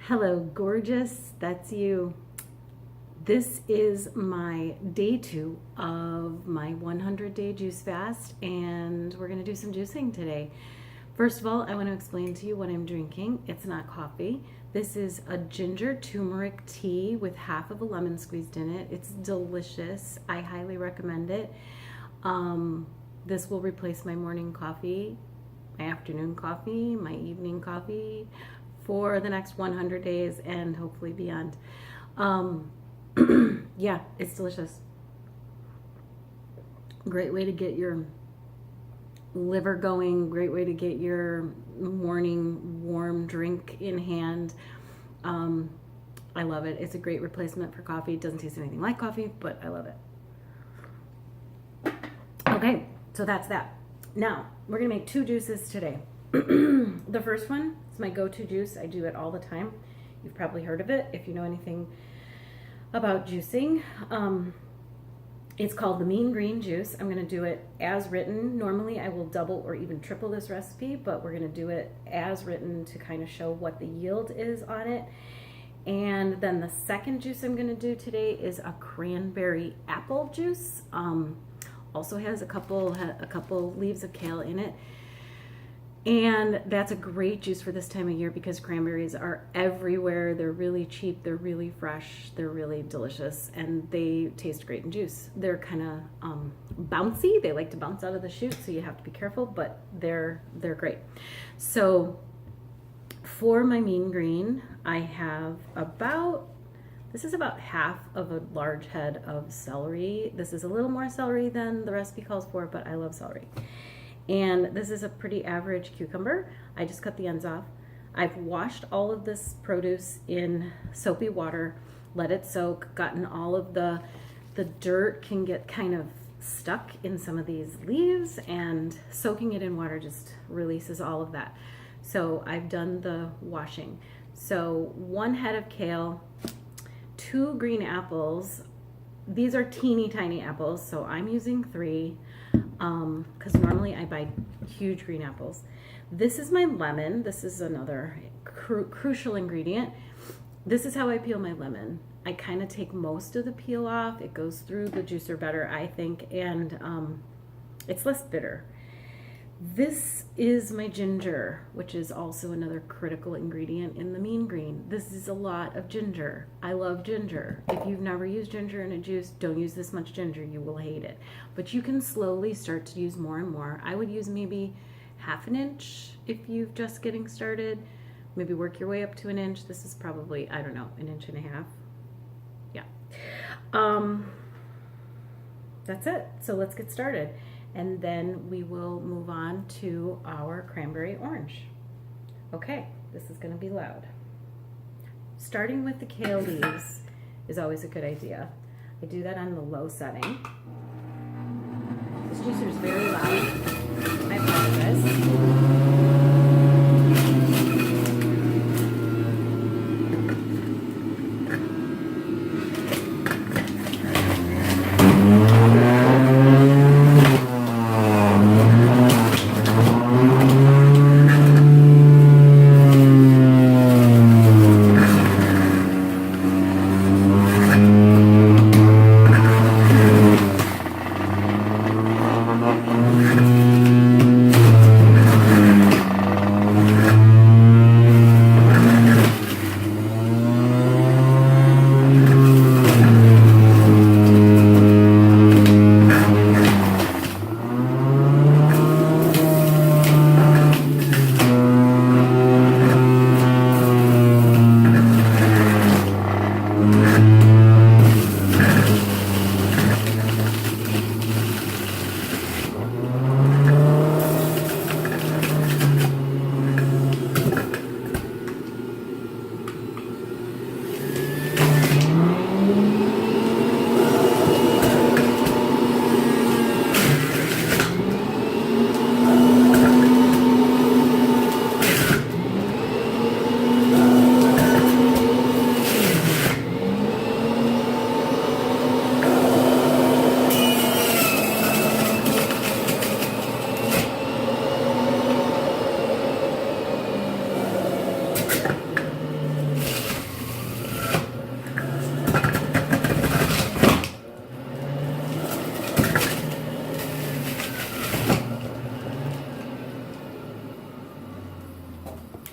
Hello, gorgeous. That's you. This is my day 2 of my 100-day juice fast, and we're going to do some juicing today. First of all, I want to explain to you what I'm drinking. It's not coffee. This is a ginger turmeric tea with half of a lemon squeezed in it. It's delicious. I highly recommend it. This will replace my morning coffee, my afternoon coffee, my evening coffee for the next 100 days and hopefully beyond. Yeah, it's delicious. Great way to get your liver going, great way to get your morning warm drink in hand. I love it. It's a great replacement for coffee. It doesn't taste anything like coffee, but I love it. Okay, so that's that. Now, we're gonna make 2 juices today. The first one is my go-to juice. I do it all the time. You've probably heard of it if you know anything about juicing. It's called the Mean Green Juice. I'm going to do it as written. Normally I will double or even triple this recipe, but we're going to do it as written to kind of show what the yield is on it. And then the second juice I'm going to do today is a cranberry apple juice. Also has a couple leaves of kale in it. And that's a great juice for this time of year because cranberries are everywhere. They're really cheap, they're really fresh, they're really delicious, and they taste great in juice. They're kind of bouncy. They like to bounce out of the chute, so you have to be careful, but they're great. So for my Mean Green, I have this is about half of a large head of celery. This is a little more celery than the recipe calls for, but I love celery. And this is a pretty average cucumber. I just cut the ends off. I've washed all of this produce in soapy water, let it soak, gotten all of the dirt can get kind of stuck in some of these leaves, and soaking it in water just releases all of that. So I've done the washing. So 1 head of kale, 2 green apples. These are teeny tiny apples, so I'm using 3. Because normally I buy huge green apples. This is my lemon. This is another crucial ingredient. This is how I peel my lemon. I kind of take most of the peel off. It goes through the juicer better, I think, and it's less bitter. This is my ginger, which is also another critical ingredient in the Mean Green. This is a lot of ginger. I love ginger. If you've never used ginger in a juice, don't use this much ginger. You will hate it. But you can slowly start to use more and more. I would use maybe ½ inch if you're just getting started. Maybe work your way up to 1 inch. This is probably, I don't know, 1.5 inches. Yeah. That's it. So let's get started. And then we will move on to our cranberry orange. Okay, this is going to be loud. Starting with the kale leaves is always a good idea. I do that on the low setting. This juicer is very loud. I apologize.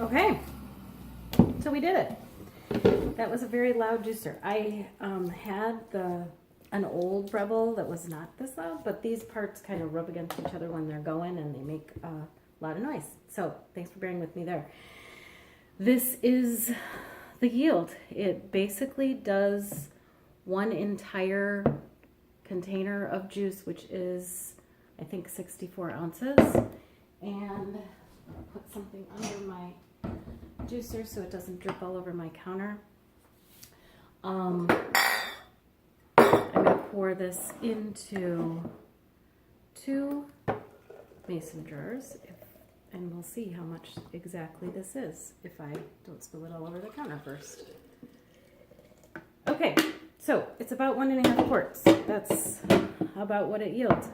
Okay, so we did it. That was a very loud juicer. I had an old Rebel that was not this loud, but these parts kind of rub against each other when they're going and they make a lot of noise. So thanks for bearing with me there. This is the yield. It basically does one entire container of juice, which is, I think, 64 ounces. And I'll put something under my juicer so it doesn't drip all over my counter. I'm going to pour this into 2 mason jars, and we'll see how much exactly this is if I don't spill it all over the counter first. Okay, so it's about 1.5 quarts. That's about what it yields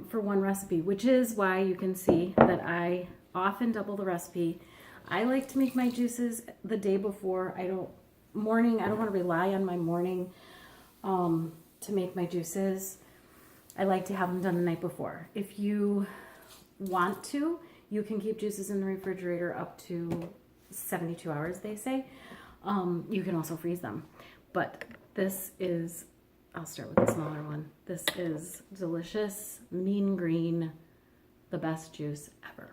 for one recipe, which is why you can see that I often double the recipe. I like to make my juices the day before. I don't want to rely on my morning to make my juices. I like to have them done the night before. If you want to, you can keep juices in the refrigerator up to 72 hours, they say. You can also freeze them. But this is, I'll start with the smaller one. This is delicious, mean green, the best juice ever.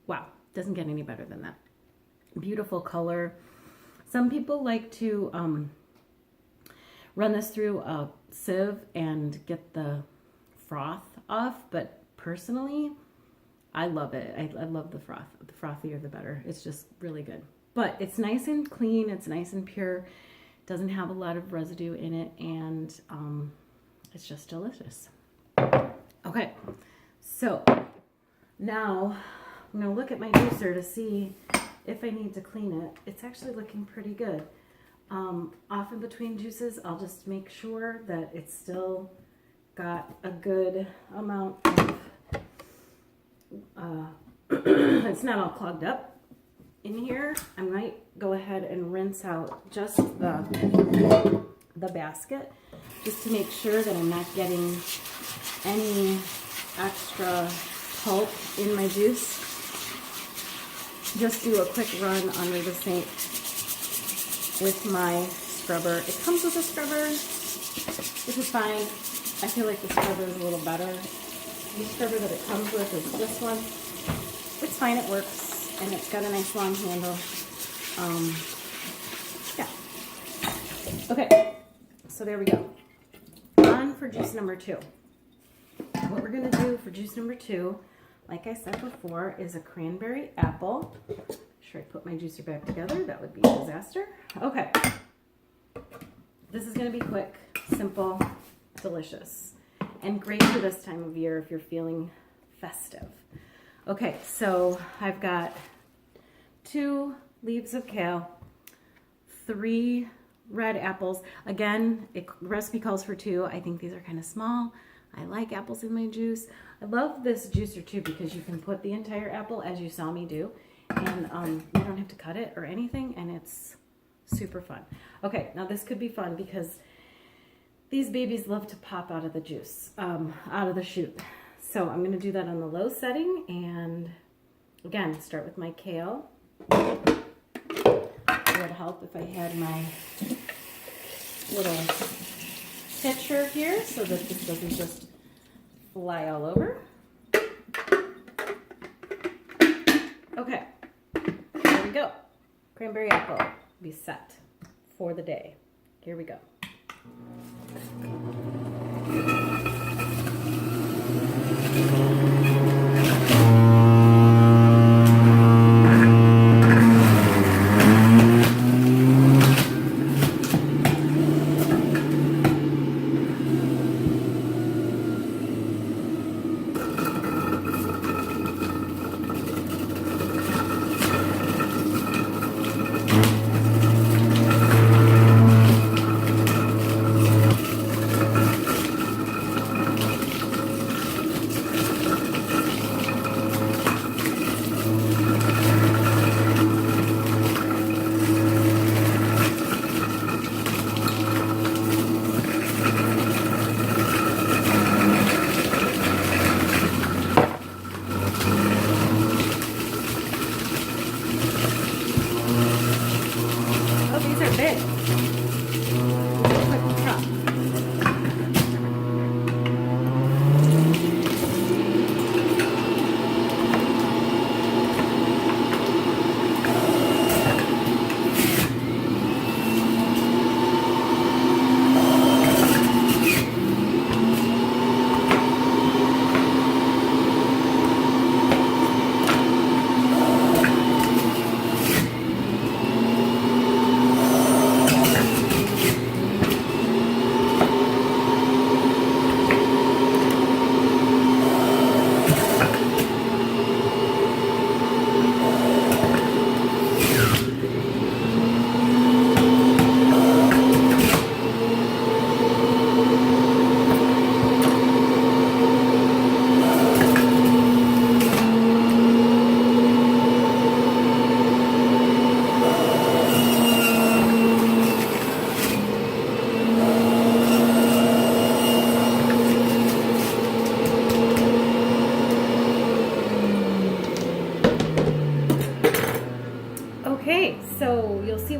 Wow, doesn't get any better than that. Beautiful color. Some people like to run this through a sieve and get the froth off, but personally, I love it. I love the froth. The frothier the better. It's just really good. But it's nice and clean. It's nice and pure. Doesn't have a lot of residue in it, and it's just delicious. Okay, so now I'm going to look at my juicer to see if I need to clean it. It's actually looking pretty good. Often between juices, I'll just make sure that it's still got a good amount of, it's not all clogged up in here. I might go ahead and rinse out just the basket, just to make sure that I'm not getting any extra pulp in my juice. Just do a quick run under the sink with my scrubber. It comes with a scrubber, which is fine. I feel like the scrubber is a little better. The scrubber that it comes with is this one. It's fine, it works, and it's got a nice long handle. Yeah. Okay, so there we go. On for juice number 2. What we're gonna do for juice number 2, like I said before, is a cranberry apple. Make sure I put my juicer back together. That would be a disaster. Okay. This is going to be quick, simple, delicious, and great for this time of year if you're feeling festive. Okay, so I've got 2 leaves of kale, 3 red apples. Again, the recipe calls for 2. I think these are kind of small. I like apples in my juice. I love this juicer too because you can put the entire apple as you saw me do, and you don't have to cut it or anything, and it's super fun. Okay, now this could be fun because these babies love to pop out of the juice, out of the chute. So I'm going to do that on the low setting, and again, start with my kale. It would help if I had my little pitcher here so that this doesn't just fly all over. Okay, there we go. Cranberry apple be set for the day. Here we go.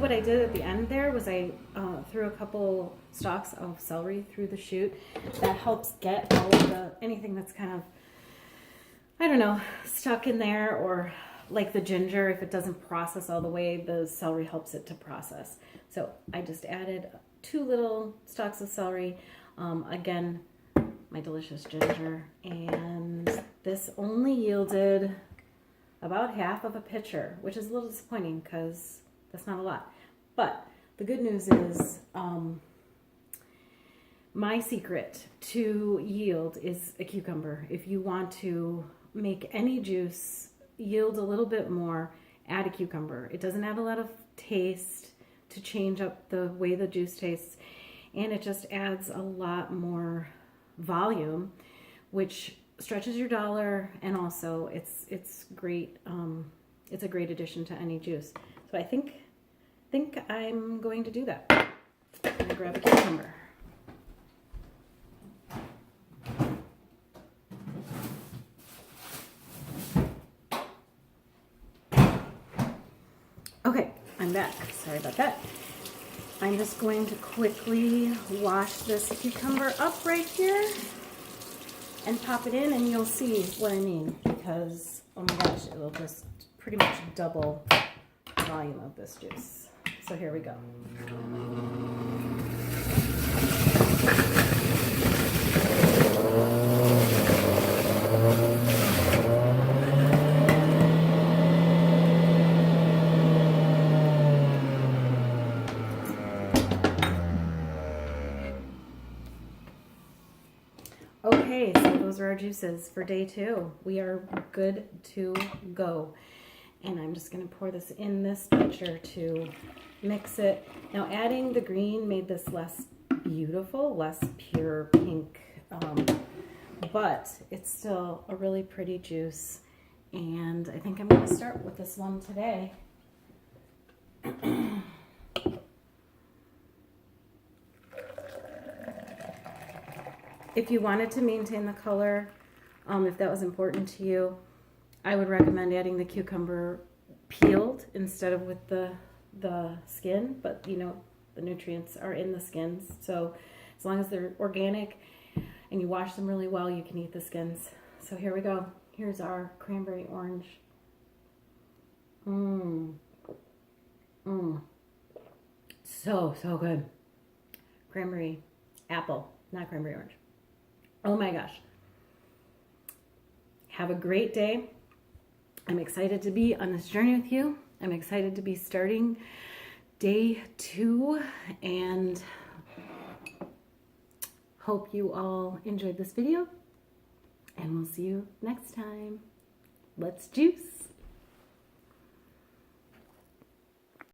what I did at the end there was I threw a couple stalks of celery through the shoot. That helps get all of the, anything that's kind of, I don't know, stuck in there, or like the ginger, if it doesn't process all the way, the celery helps it to process. So I just added 2 little stalks of celery. Again, my delicious ginger, and this only yielded about half of a pitcher, which is a little disappointing because that's not a lot. But the good news is my secret to yield is a cucumber. If you want to make any juice yield a little bit more, add a cucumber. It doesn't add a lot of taste to change up the way the juice tastes, and it just adds a lot more volume, which stretches your dollar, and also it's great. It's a great addition to any juice. So I think I'm going to do that. I'm gonna grab a cucumber. Okay, I'm back. Sorry about that. I'm just going to quickly wash this cucumber up right here and pop it in, and you'll see what I mean, because, oh my gosh, it'll just pretty much double the volume of this juice. So here we go. Okay, so those are our juices for day 2. We are good to go. And I'm just going to pour this in this pitcher to mix it. Now, adding the green made this less beautiful, less pure pink, but it's still a really pretty juice. And I think I'm going to start with this one today. If you wanted to maintain the color, if that was important to you, I would recommend adding the cucumber peeled instead of with the skin, but you know, the nutrients are in the skins. So as long as they're organic and you wash them really well, you can eat the skins. So here we go. Here's our cranberry orange. So good. Cranberry apple, not cranberry orange. Oh my gosh. Have a great day. I'm excited to be on this journey with you. I'm excited to be starting day 2, and hope you all enjoyed this video, and we'll see you next time. Let's juice.